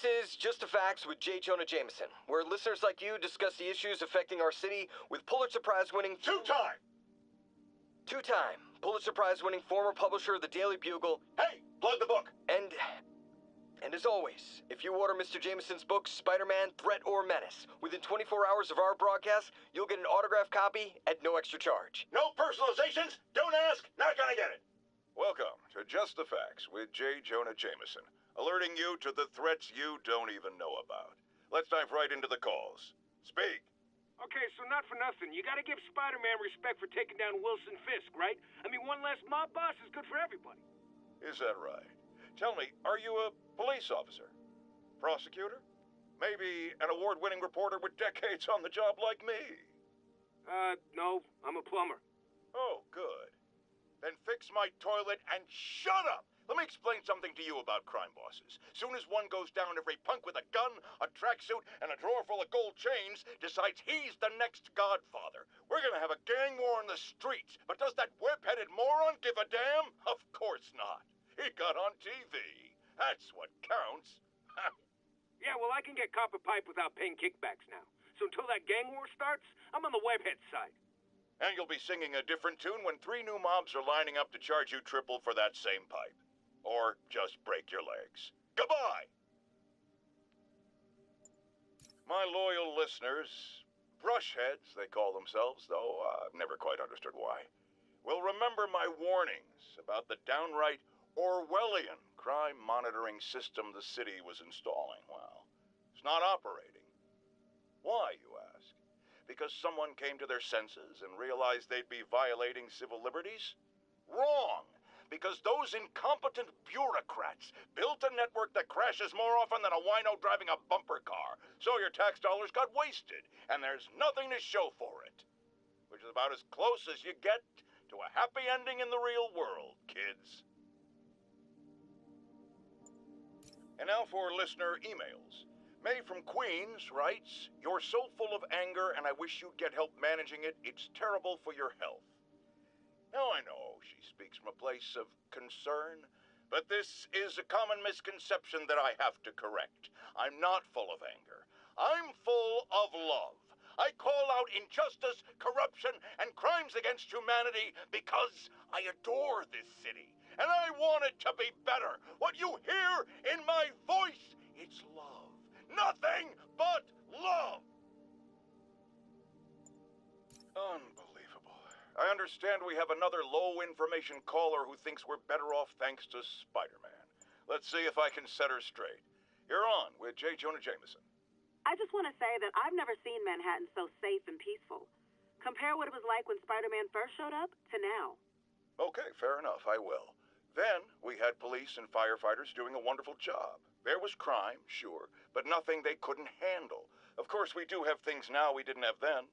This is Just the Facts with J. Jonah Jameson, where listeners like you discuss the issues affecting our city with Pulitzer Prize-winning... Two-time Pulitzer Prize-winning former publisher of the Daily Bugle... Hey, plug the book! And as always, if you order Mr. Jameson's book, Spider-Man, Threat or Menace, within 24 hours of our broadcast, you'll get an autographed copy at no extra charge. No personalizations, don't ask, not gonna get it. Welcome to Just the Facts with J. Jonah Jameson, alerting you to the threats you don't even know about. Let's dive right into the calls. Speak. Okay, so not for nothing. You gotta give Spider-Man respect for taking down Wilson Fisk, right? I mean, one less mob boss is good for everybody. Is that right? Tell me, are you a police officer? Prosecutor? Maybe an award-winning reporter with decades on the job like me? No, I'm a plumber. Oh, good. Then fix my toilet and shut up! Let me explain something to you about crime bosses. Soon as one goes down, every punk with a gun, a tracksuit, and a drawer full of gold chains decides he's the next godfather. We're gonna have a gang war in the streets, but does that web-headed moron give a damn? Of course not. He got on TV. That's what counts. Yeah, well, I can get copper pipe without paying kickbacks now. So until that gang war starts, I'm on the webhead side. And you'll be singing a different tune when 3 new mobs are lining up to charge you triple for that same pipe. Or just break your legs. Goodbye! My loyal listeners, brushheads they call themselves, though I've never quite understood why, will remember my warnings about the downright Orwellian crime monitoring system the city was installing. Well, it's not operating. Why, you ask? Because someone came to their senses and realized they'd be violating civil liberties? Wrong! Because those incompetent bureaucrats built a network that crashes more often than a wino driving a bumper car. So your tax dollars got wasted, and there's nothing to show for it. Which is about as close as you get to a happy ending in the real world, kids. And now for listener emails. May from Queens writes, "You're so full of anger and I wish you'd get help managing it. It's terrible for your health." Now I know she speaks from a place of concern, but this is a common misconception that I have to correct. I'm not full of anger. I'm full of love. I call out injustice, corruption, and crimes against humanity because I adore this city, and I want it to be better. What you hear in my voice, it's love. Nothing but love. Unbelievable. I understand we have another low-information caller who thinks we're better off thanks to Spider-Man. Let's see if I can set her straight. You're on with J. Jonah Jameson. I just want to say that I've never seen Manhattan so safe and peaceful. Compare what it was like when Spider-Man first showed up to now. Okay, fair enough, I will. Then we had police and firefighters doing a wonderful job. There was crime, sure, but nothing they couldn't handle. Of course, we do have things now we didn't have then.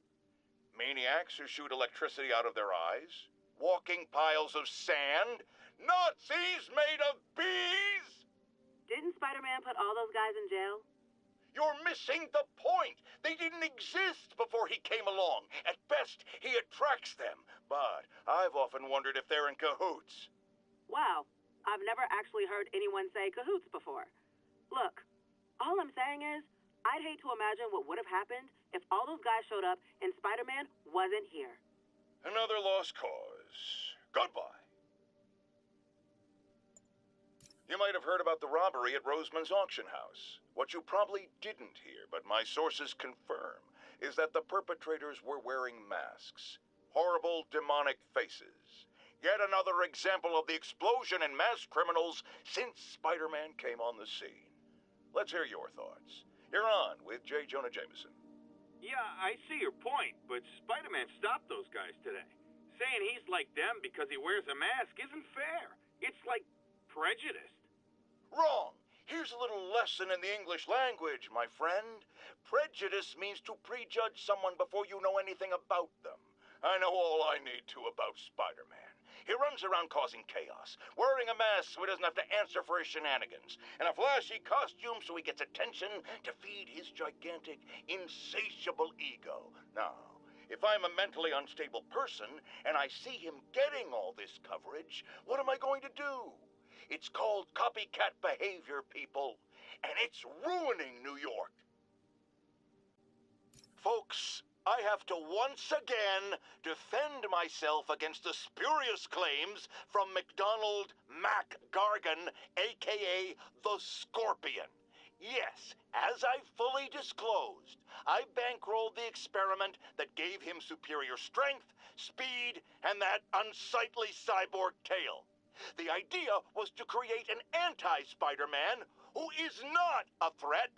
Maniacs who shoot electricity out of their eyes, walking piles of sand, Nazis made of bees! Didn't Spider-Man put all those guys in jail? You're missing the point. They didn't exist before he came along. At best, he attracts them. But I've often wondered if they're in cahoots. Wow, I've never actually heard anyone say cahoots before. Look, all I'm saying is, I'd hate to imagine what would have happened if all those guys showed up and Spider-Man wasn't here. Another lost cause. Goodbye. You might have heard about the robbery at Roseman's auction house. What you probably didn't hear, but my sources confirm, is that the perpetrators were wearing masks. Horrible, demonic faces. Yet another example of the explosion in mass criminals since Spider-Man came on the scene. Let's hear your thoughts. You're on with J. Jonah Jameson. Yeah, I see your point, but Spider-Man stopped those guys today. Saying he's like them because he wears a mask isn't fair. It's like prejudiced. Wrong. Here's a little lesson in the English language, my friend. Prejudice means to prejudge someone before you know anything about them. I know all I need to about Spider-Man. He runs around causing chaos, wearing a mask so he doesn't have to answer for his shenanigans, and a flashy costume so he gets attention to feed his gigantic, insatiable ego. Now, if I'm a mentally unstable person and I see him getting all this coverage, what am I going to do? It's called copycat behavior, people. and it's ruining New York. Folks, I have to once again defend myself against the spurious claims from McDonald Mac Gargan, a.k.a. the Scorpion. Yes, as I fully disclosed, I bankrolled the experiment that gave him superior strength, speed, and that unsightly cyborg tail. The idea was to create an anti-Spider-Man who is not a threat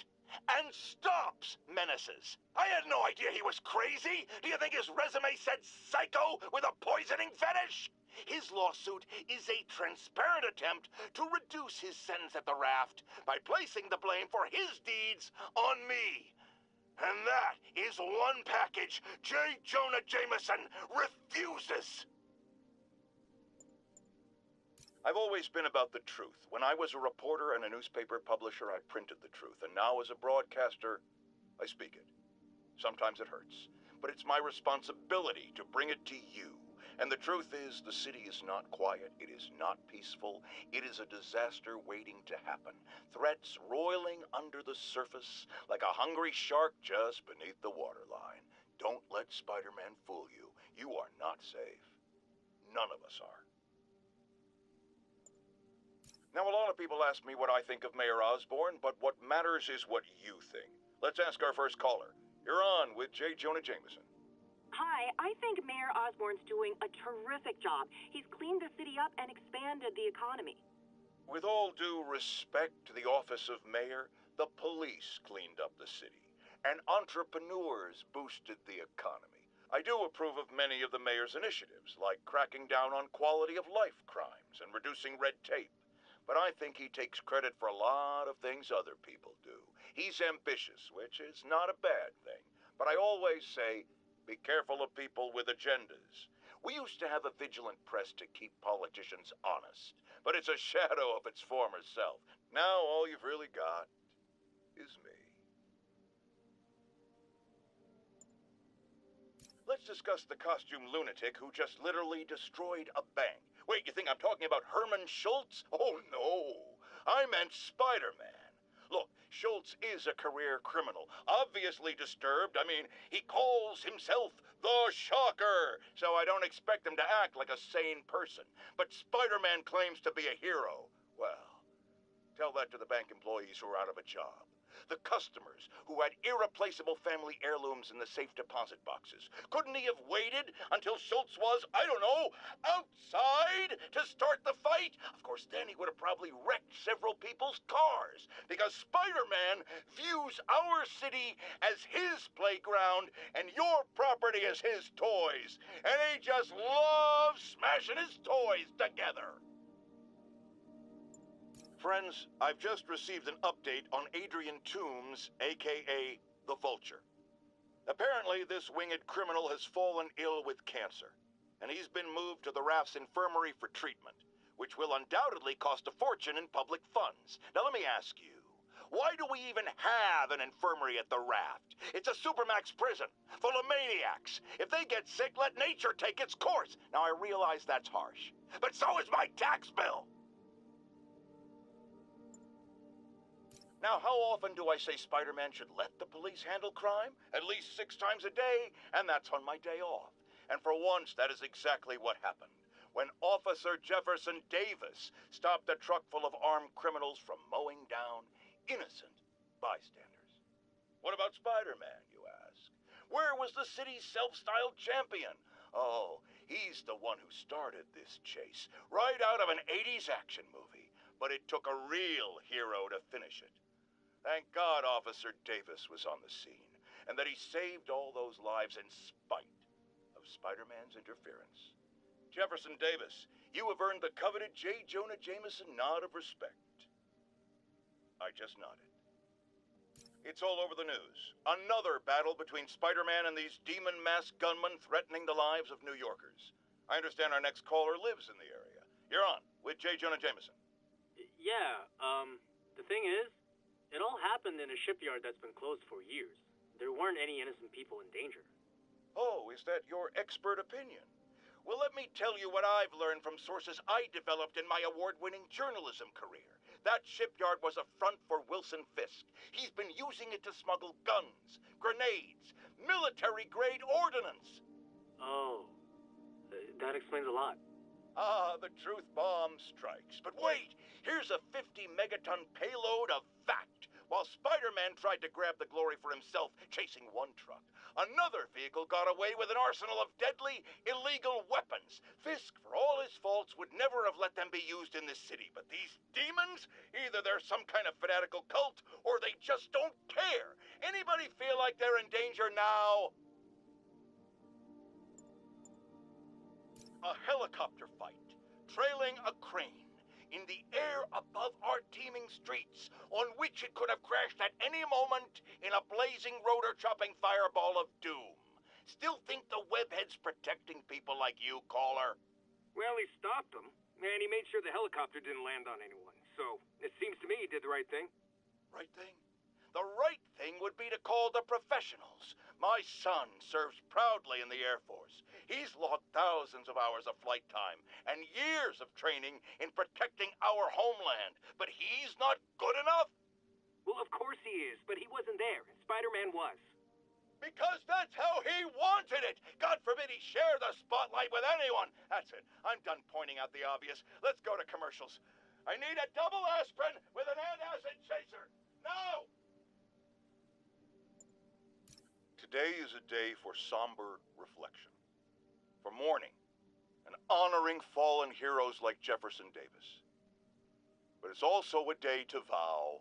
and stops menaces. I had no idea he was crazy. Do you think his resume said psycho with a poisoning fetish? His lawsuit is a transparent attempt to reduce his sentence at the raft by placing the blame for his deeds on me. And that is one package J. Jonah Jameson refuses. I've always been about the truth. When I was a reporter and a newspaper publisher, I printed the truth. And now as a broadcaster, I speak it. Sometimes it hurts, but it's my responsibility to bring it to you. And the truth is, the city is not quiet. It is not peaceful. It is a disaster waiting to happen. Threats roiling under the surface like a hungry shark just beneath the waterline. Don't let Spider-Man fool you. You are not safe. None of us are. Now, a lot of people ask me what I think of Mayor Osborn, but what matters is what you think. Let's ask our first caller. You're on with J. Jonah Jameson. Hi, I think Mayor Osborn's doing a terrific job. He's cleaned the city up and expanded the economy. With all due respect to the office of mayor, the police cleaned up the city, and entrepreneurs boosted the economy. I do approve of many of the mayor's initiatives, like cracking down on quality of life crimes and reducing red tape. But I think he takes credit for a lot of things other people do. He's ambitious, which is not a bad thing. But I always say, be careful of people with agendas. We used to have a vigilant press to keep politicians honest, but it's a shadow of its former self. Now all you've really got is me. Let's discuss the costume lunatic who just literally destroyed a bank. Wait, you think I'm talking about Herman Schultz? Oh, no. I meant Spider-Man. Look, Schultz is a career criminal, obviously disturbed. I mean, he calls himself the Shocker, so I don't expect him to act like a sane person. But Spider-Man claims to be a hero. Well, tell that to the bank employees who are out of a job. The customers who had irreplaceable family heirlooms in the safe deposit boxes. Couldn't he have waited until Schultz was, I don't know, outside to start the fight? Of course, then he would have probably wrecked several people's cars, because Spider-Man views our city as his playground and your property as his toys. And he just loves smashing his toys together. Friends, I've just received an update on Adrian Toombs, a.k.a. the Vulture. Apparently, this winged criminal has fallen ill with cancer, and he's been moved to the Raft's infirmary for treatment, which will undoubtedly cost a fortune in public funds. Now, let me ask you, why do we even have an infirmary at the Raft? It's a supermax prison full of maniacs. If they get sick, let nature take its course. Now, I realize that's harsh, but so is my tax bill. Now, how often do I say Spider-Man should let the police handle crime? At least 6 times a day, and that's on my day off. And for once, that is exactly what happened. When Officer Jefferson Davis stopped a truck full of armed criminals from mowing down innocent bystanders. What about Spider-Man, you ask? Where was the city's self-styled champion? Oh, he's the one who started this chase, right out of an 80s action movie. But it took a real hero to finish it. Thank God Officer Davis was on the scene, and that he saved all those lives in spite of Spider-Man's interference. Jefferson Davis, you have earned the coveted J. Jonah Jameson nod of respect. I just nodded. It's all over the news. Another battle between Spider-Man and these demon-masked gunmen threatening the lives of New Yorkers. I understand our next caller lives in the area. You're on with J. Jonah Jameson. Yeah, the thing is, it all happened in a shipyard that's been closed for years. There weren't any innocent people in danger. Oh, is that your expert opinion? Well, let me tell you what I've learned from sources I developed in my award-winning journalism career. That shipyard was a front for Wilson Fisk. He's been using it to smuggle guns, grenades, military-grade ordnance. Oh, that explains a lot. Ah, the truth bomb strikes. But wait, here's a 50-megaton payload of fact. While Spider-Man tried to grab the glory for himself chasing one truck, another vehicle got away with an arsenal of deadly, illegal weapons. Fisk, for all his faults, would never have let them be used in this city. But these demons, either they're some kind of fanatical cult, or they just don't care. Anybody feel like they're in danger now? A helicopter fight, trailing a crane, in the air above our teeming streets, on which it could have crashed at any moment in a blazing rotor-chopping fireball of doom. Still think the webhead's protecting people like you, caller? Well, he stopped them, and he made sure the helicopter didn't land on anyone. So, it seems to me he did the right thing. Right thing? The right thing would be to call the professionals. My son serves proudly in the Air Force. He's logged thousands of hours of flight time and years of training in protecting our homeland. But he's not good enough? Well, of course he is, but he wasn't there, and Spider-Man was. Because that's how he wanted it. God forbid he share the spotlight with anyone. That's it. I'm done pointing out the obvious. Let's go to commercials. I need a double aspirin with an antacid chaser. Now! Today is a day for somber reflection, for mourning, and honoring fallen heroes like Jefferson Davis. But it's also a day to vow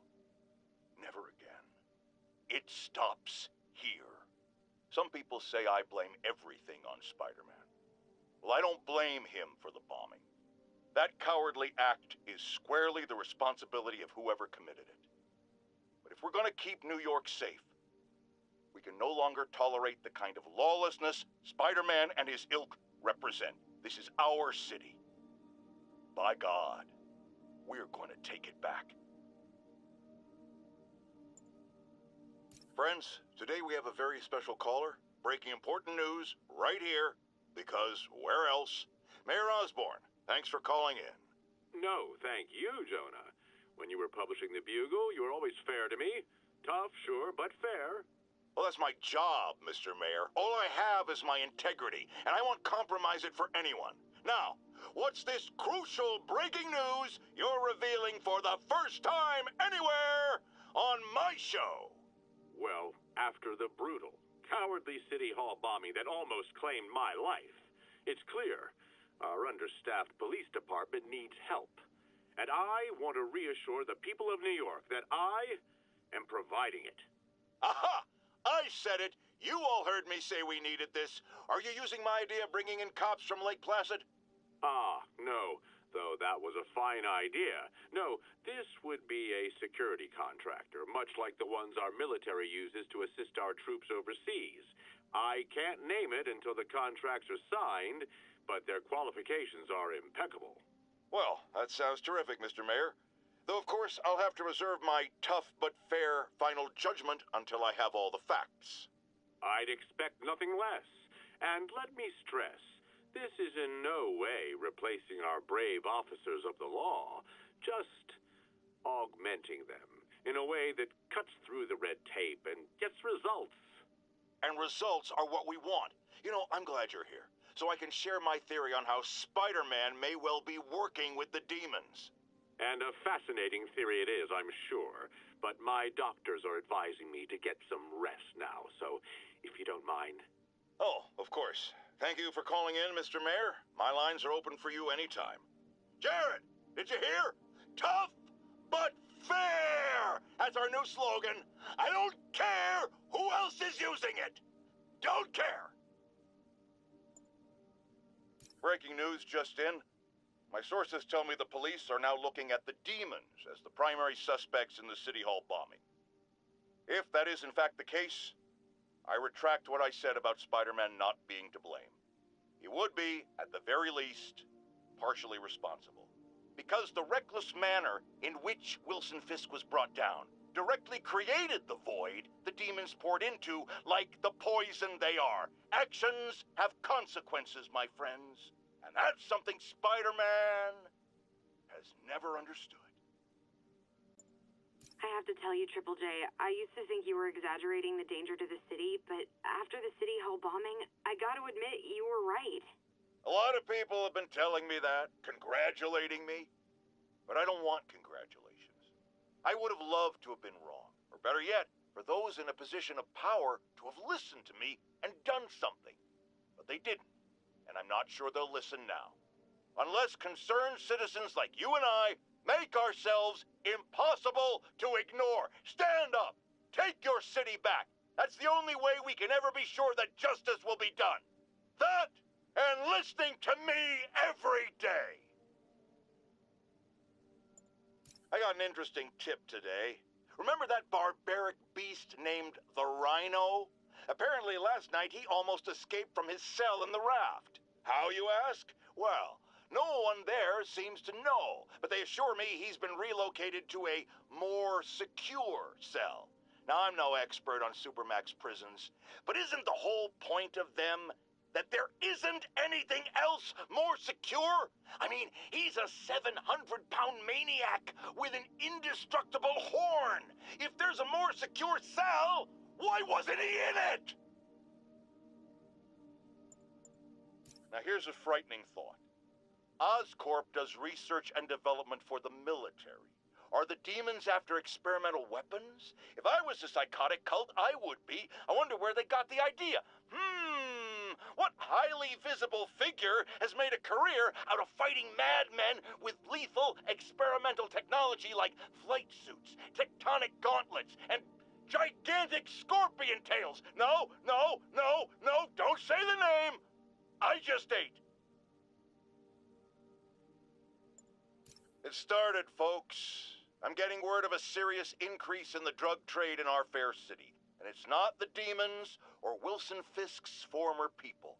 never again. It stops here. Some people say I blame everything on Spider-Man. Well, I don't blame him for the bombing. That cowardly act is squarely the responsibility of whoever committed it. But if we're going to keep New York safe, we can no longer tolerate the kind of lawlessness Spider-Man and his ilk represent. This is our city. By God, we're going to take it back. Friends, today we have a very special caller, breaking important news right here, because where else? Mayor Osborne, thanks for calling in. No, thank you, Jonah. When you were publishing the Bugle, you were always fair to me. Tough, sure, but fair. Well, that's my job, Mr. Mayor. All I have is my integrity, and I won't compromise it for anyone. Now, what's this crucial breaking news you're revealing for the first time anywhere on my show? Well, after the brutal, cowardly City Hall bombing that almost claimed my life, it's clear our understaffed police department needs help. And I want to reassure the people of New York that I am providing it. Aha! I said it! You all heard me say we needed this. Are you using my idea of bringing in cops from Lake Placid? Ah, no. Though that was a fine idea. No, this would be a security contractor, much like the ones our military uses to assist our troops overseas. I can't name it until the contracts are signed, but their qualifications are impeccable. Well, that sounds terrific, Mr. Mayor. Though, of course, I'll have to reserve my tough but fair final judgment until I have all the facts. I'd expect nothing less. And let me stress, this is in no way replacing our brave officers of the law, just augmenting them in a way that cuts through the red tape and gets results. And results are what we want. You know, I'm glad you're here, so I can share my theory on how Spider-Man may well be working with the demons. And a fascinating theory it is, I'm sure. But my doctors are advising me to get some rest now, so if you don't mind. Oh, of course. Thank you for calling in, Mr. Mayor. My lines are open for you anytime. Jared, did you hear? Tough but fair! That's our new slogan. I don't care who else is using it. Don't care. Breaking news just in. My sources tell me the police are now looking at the demons as the primary suspects in the City Hall bombing. If that is in fact the case, I retract what I said about Spider-Man not being to blame. He would be, at the very least, partially responsible. Because the reckless manner in which Wilson Fisk was brought down directly created the void the demons poured into, like the poison they are. Actions have consequences, my friends. And that's something Spider-Man has never understood. I have to tell you, Triple J, I used to think you were exaggerating the danger to the city, but after the City Hall bombing, I gotta admit, you were right. A lot of people have been telling me that, congratulating me. But I don't want congratulations. I would have loved to have been wrong. Or better yet, for those in a position of power to have listened to me and done something. But they didn't, and I'm not sure they'll listen now. Unless concerned citizens like you and I make ourselves impossible to ignore. Stand up! Take your city back! That's the only way we can ever be sure that justice will be done. That, and listening to me every day. I got an interesting tip today. Remember that barbaric beast named the Rhino? Apparently last night he almost escaped from his cell in the raft. How, you ask? Well, no one there seems to know, but they assure me he's been relocated to a more secure cell. Now, I'm no expert on Supermax prisons, but isn't the whole point of them that there isn't anything else more secure? I mean, he's a 700-pound maniac with an indestructible horn. If there's a more secure cell, why wasn't he in it? Now, here's a frightening thought. Oscorp does research and development for the military. Are the demons after experimental weapons? If I was a psychotic cult, I would be. I wonder where they got the idea. What highly visible figure has made a career out of fighting madmen with lethal experimental technology like flight suits, tectonic gauntlets, and gigantic scorpion tails? No, don't say the name. I just ate. It started, folks. I'm getting word of a serious increase in the drug trade in our fair city. And it's not the demons or Wilson Fisk's former people.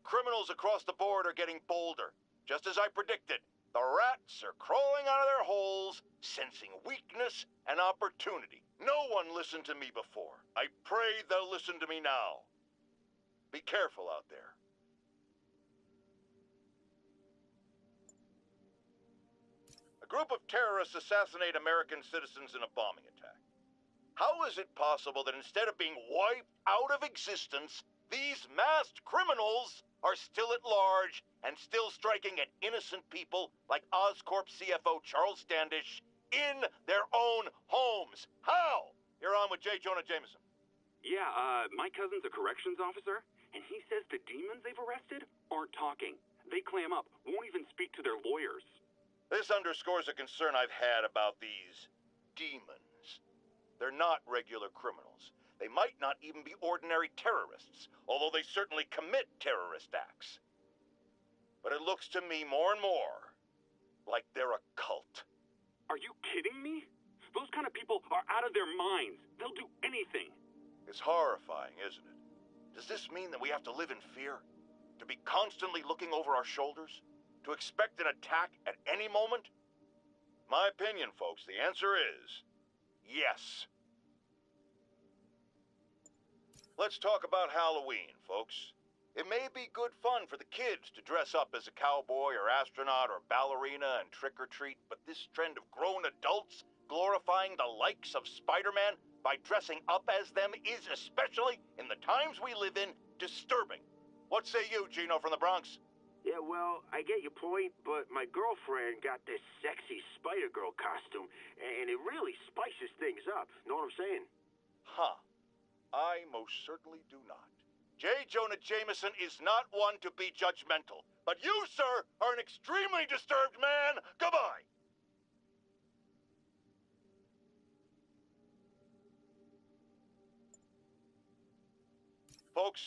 Criminals across the board are getting bolder. Just as I predicted, the rats are crawling out of their holes, sensing weakness and opportunity. No one listened to me before. I pray they'll listen to me now. Be careful out there. A group of terrorists assassinate American citizens in a bombing attack. How is it possible that instead of being wiped out of existence, these masked criminals are still at large and still striking at innocent people like Oscorp CFO Charles Standish in their own homes? How? You're on with J. Jonah Jameson. Yeah, my cousin's a corrections officer, and he says the demons they've arrested aren't talking. They clam up, won't even speak to their lawyers. This underscores a concern I've had about these demons. They're not regular criminals. They might not even be ordinary terrorists, although they certainly commit terrorist acts. But it looks to me more and more like they're a cult. Are you kidding me? Those kind of people are out of their minds. They'll do anything. It's horrifying, isn't it? Does this mean that we have to live in fear? To be constantly looking over our shoulders? To expect an attack at any moment? My opinion, folks, the answer is yes. Let's talk about Halloween, folks. It may be good fun for the kids to dress up as a cowboy or astronaut or ballerina and trick-or-treat, but this trend of grown adults glorifying the likes of Spider-Man by dressing up as them is, especially in the times we live in, disturbing. What say you, Gino from the Bronx? Yeah, well, I get your point, but my girlfriend got this sexy Spider-Girl costume, and it really spices things up. Know what I'm saying? Huh. I most certainly do not. J. Jonah Jameson is not one to be judgmental, but you, sir, are an extremely disturbed man. Goodbye. Folks,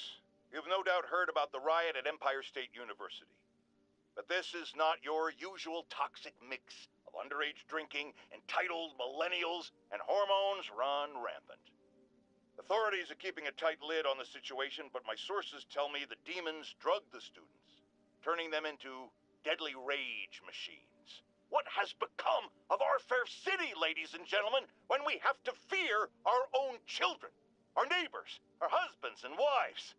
you've no doubt heard about the riot at Empire State University. But this is not your usual toxic mix of underage drinking, entitled millennials, and hormones run rampant. Authorities are keeping a tight lid on the situation, but my sources tell me the demons drugged the students, turning them into deadly rage machines. What has become of our fair city, ladies and gentlemen, when we have to fear our own children, our neighbors, our husbands and wives?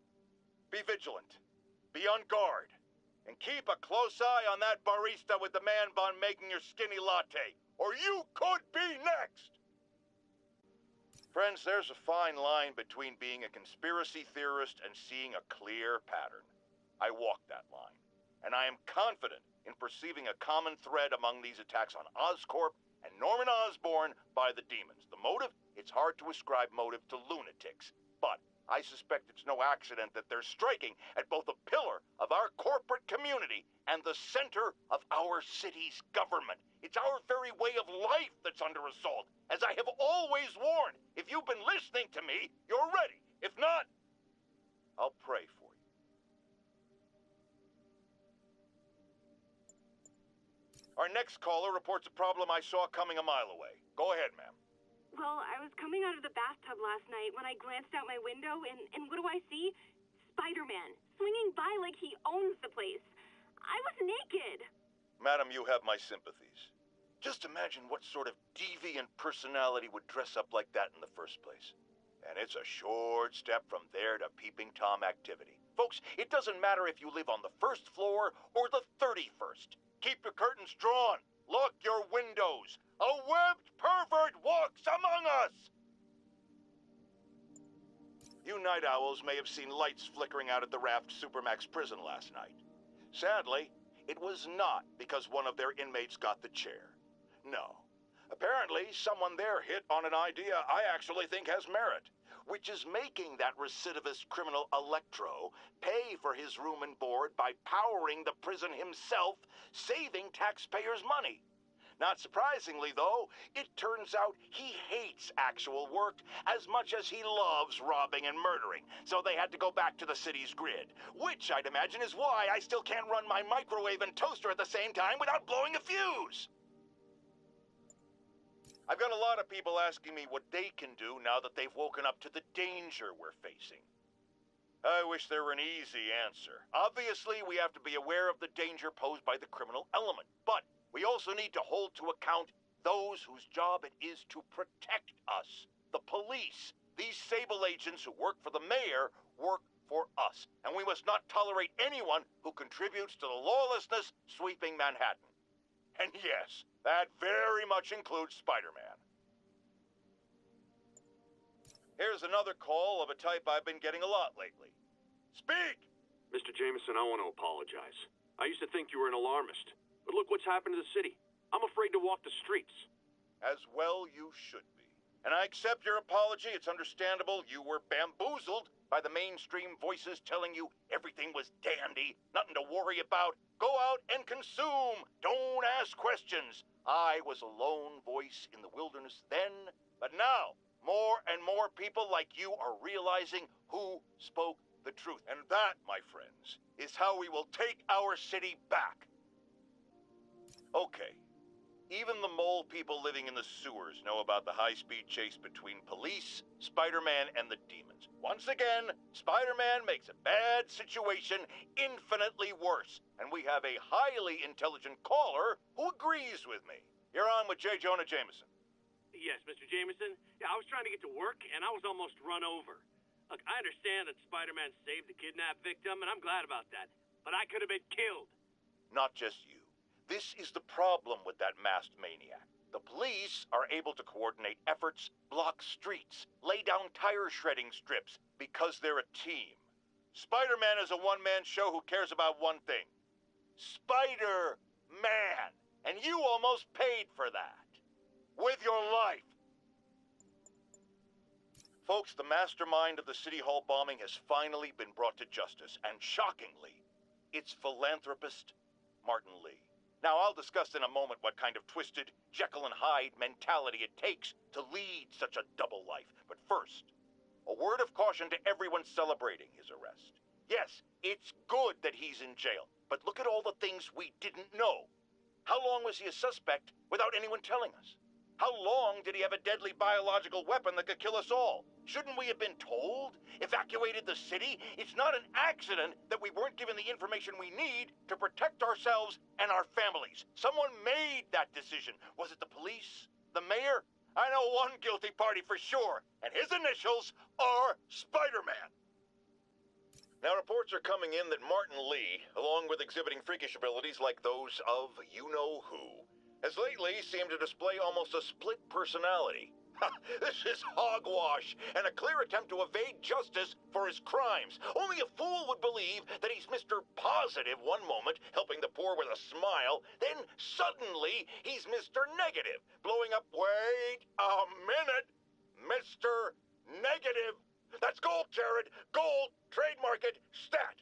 Be vigilant, be on guard, and keep a close eye on that barista with the man bun making your skinny latte, or you could be next! Friends, there's a fine line between being a conspiracy theorist and seeing a clear pattern. I walk that line, and I am confident in perceiving a common thread among these attacks on Oscorp and Norman Osborn by the demons. The motive? It's hard to ascribe motive to lunatics, but I suspect it's no accident that they're striking at both a pillar of our corporate community and the center of our city's government. It's our very way of life that's under assault. As I have always warned, if you've been listening to me, you're ready. If not, I'll pray for you. Our next caller reports a problem I saw coming a mile away. Go ahead, ma'am. Well, I was coming out of the bathtub last night when I glanced out my window, and what do I see? Spider-Man, swinging by like he owns the place. I was naked. Madam, you have my sympathies. Just imagine what sort of deviant personality would dress up like that in the first place. And it's a short step from there to peeping Tom activity. Folks, it doesn't matter if you live on the first floor or the 31st. Keep your curtains drawn. Lock your windows. A webbed pervert walks among us! You night owls may have seen lights flickering out at the Raft Supermax prison last night. Sadly, it was not because one of their inmates got the chair. No. Apparently, someone there hit on an idea I actually think has merit, which is making that recidivist criminal Electro pay for his room and board by powering the prison himself, saving taxpayers' money. Not surprisingly, though, it turns out he hates actual work as much as he loves robbing and murdering, so they had to go back to the city's grid, which I'd imagine is why I still can't run my microwave and toaster at the same time without blowing a fuse. I've got a lot of people asking me what they can do now that they've woken up to the danger we're facing. I wish there were an easy answer. Obviously, we have to be aware of the danger posed by the criminal element, but we also need to hold to account those whose job it is to protect us. The police. These Sable agents who work for the mayor work for us, and we must not tolerate anyone who contributes to the lawlessness sweeping Manhattan. And yes, that very much includes Spider-Man. Here's another call of a type I've been getting a lot lately. Speak! Mr. Jameson, I want to apologize. I used to think you were an alarmist. But look what's happened to the city. I'm afraid to walk the streets. As well you should be. And I accept your apology. It's understandable you were bamboozled by the mainstream voices telling you everything was dandy, nothing to worry about. Go out and consume. Don't ask questions. I was a lone voice in the wilderness then, but now more and more people like you are realizing who spoke the truth. And that, my friends, is how we will take our city back. Okay, even the mole people living in the sewers know about the high-speed chase between police, Spider-Man, and the demons. Once again, Spider-Man makes a bad situation infinitely worse, and we have a highly intelligent caller who agrees with me. You're on with J. Jonah Jameson. Yes, Mr. Jameson. Yeah, I was trying to get to work, and I was almost run over. Look, I understand that Spider-Man saved the kidnapped victim, and I'm glad about that. But I could have been killed. Not just you. This is the problem with that masked maniac. The police are able to coordinate efforts, block streets, lay down tire shredding strips, because they're a team. Spider-Man is a one-man show who cares about one thing. Spider-Man! And you almost paid for that. With your life. Folks, the mastermind of the City Hall bombing has finally been brought to justice, and shockingly, it's philanthropist Martin Lee. Now, I'll discuss in a moment what kind of twisted Jekyll and Hyde mentality it takes to lead such a double life. But first, a word of caution to everyone celebrating his arrest. Yes, it's good that he's in jail, but look at all the things we didn't know. How long was he a suspect without anyone telling us? How long did he have a deadly biological weapon that could kill us all? Shouldn't we have been told? Evacuated the city? It's not an accident that we weren't given the information we need to protect ourselves and our families. Someone made that decision. Was it the police? The mayor? I know one guilty party for sure, and his initials are Spider-Man. Now, reports are coming in that Martin Lee, along with exhibiting freakish abilities like those of you-know-who, has lately seemed to display almost a split personality. This is hogwash and a clear attempt to evade justice for his crimes. Only a fool would believe that he's Mr. Positive one moment, helping the poor with a smile, then suddenly he's Mr. Negative, blowing up. Wait a minute, Mr. Negative. That's gold, Jared. Gold, trademark it, stat.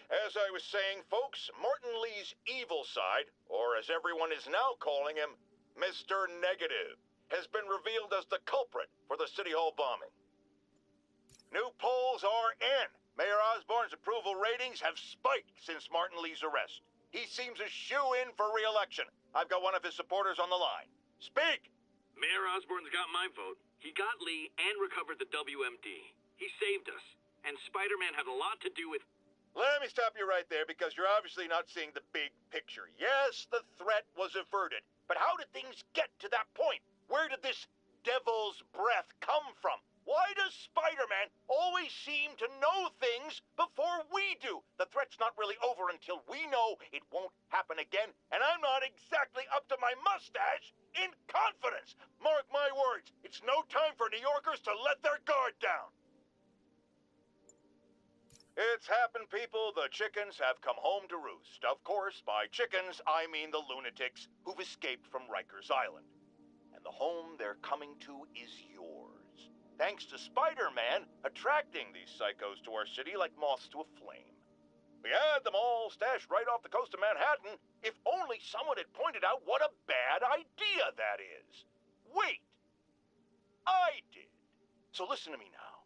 As I was saying, folks, Martin Lee's evil side, or as everyone is now calling him, Mr. Negative, has been revealed as the culprit for the City Hall bombing. New polls are in. Mayor Osborne's approval ratings have spiked since Martin Lee's arrest. He seems a shoo-in for re-election. I've got one of his supporters on the line. Speak! Mayor Osborne's got my vote. He got Lee and recovered the WMD. He saved us. And Spider-Man had a lot to do with... Let me stop you right there, because you're obviously not seeing the big picture. Yes, the threat was averted, but how did things get to that point? Where did this devil's breath come from? Why does Spider-Man always seem to know things before we do? The threat's not really over until we know it won't happen again, and I'm not exactly up to my mustache in confidence. Mark my words, it's no time for New Yorkers to let their guard down. It's happened, people. The chickens have come home to roost. Of course, by chickens, I mean the lunatics who've escaped from Rikers Island. And the home they're coming to is yours. Thanks to Spider-Man attracting these psychos to our city like moths to a flame. We had them all stashed right off the coast of Manhattan, if only someone had pointed out what a bad idea that is. Wait! I did. So listen to me now.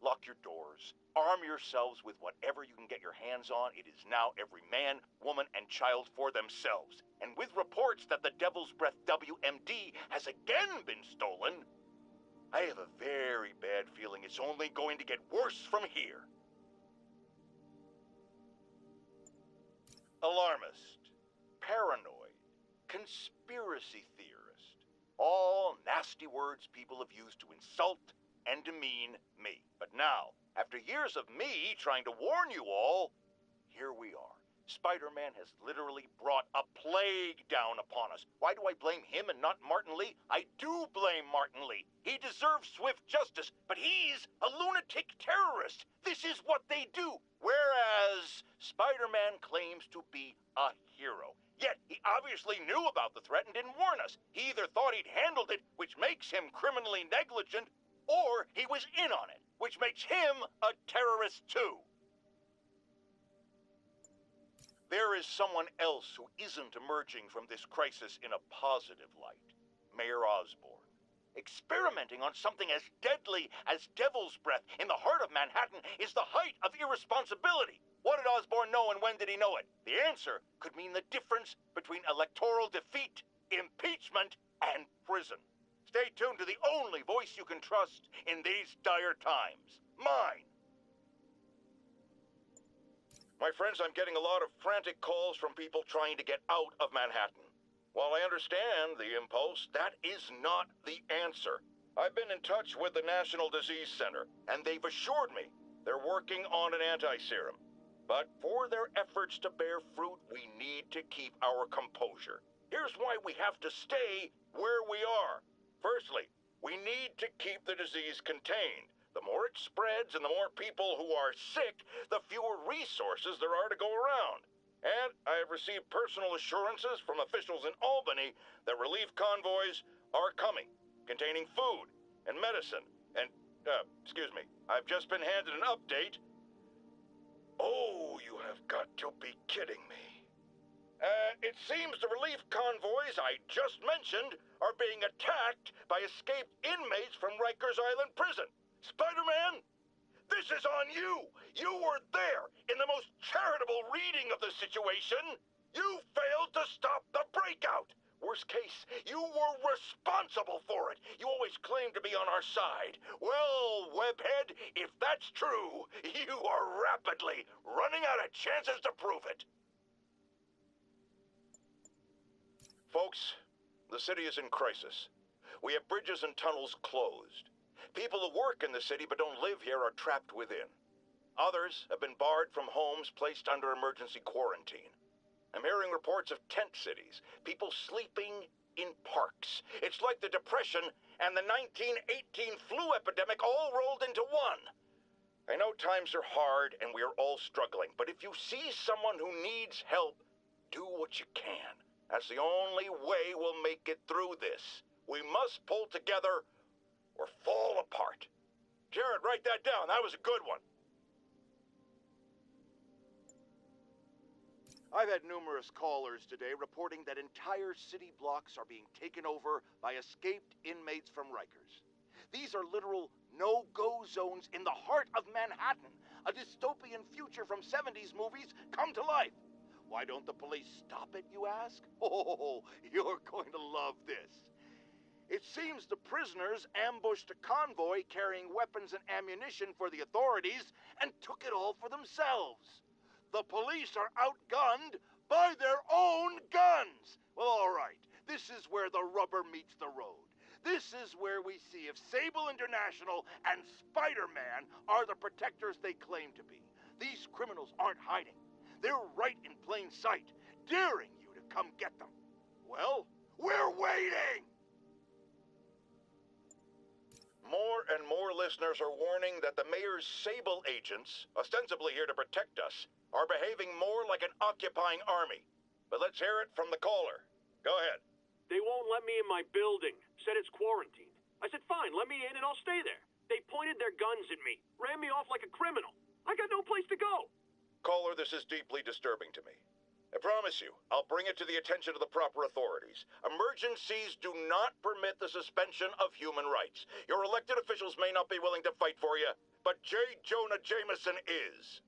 Lock your doors. Arm yourselves with whatever you can get your hands on. It is now every man, woman, and child for themselves. And with reports that the Devil's Breath WMD has again been stolen, I have a very bad feeling it's only going to get worse from here. Alarmist, paranoid, conspiracy theorist. All nasty words people have used to insult and demean me. But now, after years of me trying to warn you all, here we are. Spider-Man has literally brought a plague down upon us. Why do I blame him and not Martin Lee? I do blame Martin Lee. He deserves swift justice, but he's a lunatic terrorist. This is what they do. Whereas Spider-Man claims to be a hero. Yet, he obviously knew about the threat and didn't warn us. He either thought he'd handled it, which makes him criminally negligent, or he was in on it, which makes him a terrorist too. There is someone else who isn't emerging from this crisis in a positive light. Mayor Osborne. Experimenting on something as deadly as Devil's Breath in the heart of Manhattan is the height of irresponsibility. What did Osborne know and when did he know it? The answer could mean the difference between electoral defeat, impeachment, and prison. Stay tuned to the only voice you can trust in these dire times. Mine. My friends, I'm getting a lot of frantic calls from people trying to get out of Manhattan. While I understand the impulse, that is not the answer. I've been in touch with the National Disease Center, and they've assured me they're working on an anti-serum. But for their efforts to bear fruit, we need to keep our composure. Here's why we have to stay where we are. Firstly, we need to keep the disease contained. The more it spreads and the more people who are sick, the fewer resources there are to go around. And I have received personal assurances from officials in Albany that relief convoys are coming, containing food and medicine. And, I've just been handed an update. Oh, you have got to be kidding me. It seems the relief convoys I just mentioned are being attacked by escaped inmates from Rikers Island Prison. Spider-Man, this is on you. You were there in the most charitable reading of the situation. You failed to stop the breakout. Worst case, you were responsible for it. You always claimed to be on our side. Well, Webhead, if that's true, you are rapidly running out of chances to prove it. Folks, the city is in crisis. We have bridges and tunnels closed. People who work in the city but don't live here are trapped within. Others have been barred from homes placed under emergency quarantine. I'm hearing reports of tent cities, people sleeping in parks. It's like the Depression and the 1918 flu epidemic all rolled into one. I know times are hard and we are all struggling, but if you see someone who needs help, do what you can. That's the only way we'll make it through this. We must pull together or fall apart. Jared, write that down. That was a good one. I've had numerous callers today reporting that entire city blocks are being taken over by escaped inmates from Rikers. These are literal no-go zones in the heart of Manhattan, a dystopian future from 70s movies come to life. Why don't the police stop it, you ask? Oh, you're going to love this. It seems the prisoners ambushed a convoy carrying weapons and ammunition for the authorities and took it all for themselves. The police are outgunned by their own guns. Well, all right. This is where the rubber meets the road. This is where we see if Sable International and Spider-Man are the protectors they claim to be. These criminals aren't hiding. They're right in plain sight, daring you to come get them. Well, we're waiting! More and more listeners are warning that the mayor's Sable agents, ostensibly here to protect us, are behaving more like an occupying army. But let's hear it from the caller. Go ahead. They won't let me in my building. Said it's quarantined. I said, fine, let me in and I'll stay there. They pointed their guns at me, ran me off like a criminal. I got no place to go. Caller, this is deeply disturbing to me. I promise you, I'll bring it to the attention of the proper authorities. Emergencies do not permit the suspension of human rights. Your elected officials may not be willing to fight for you, but J. Jonah Jameson is.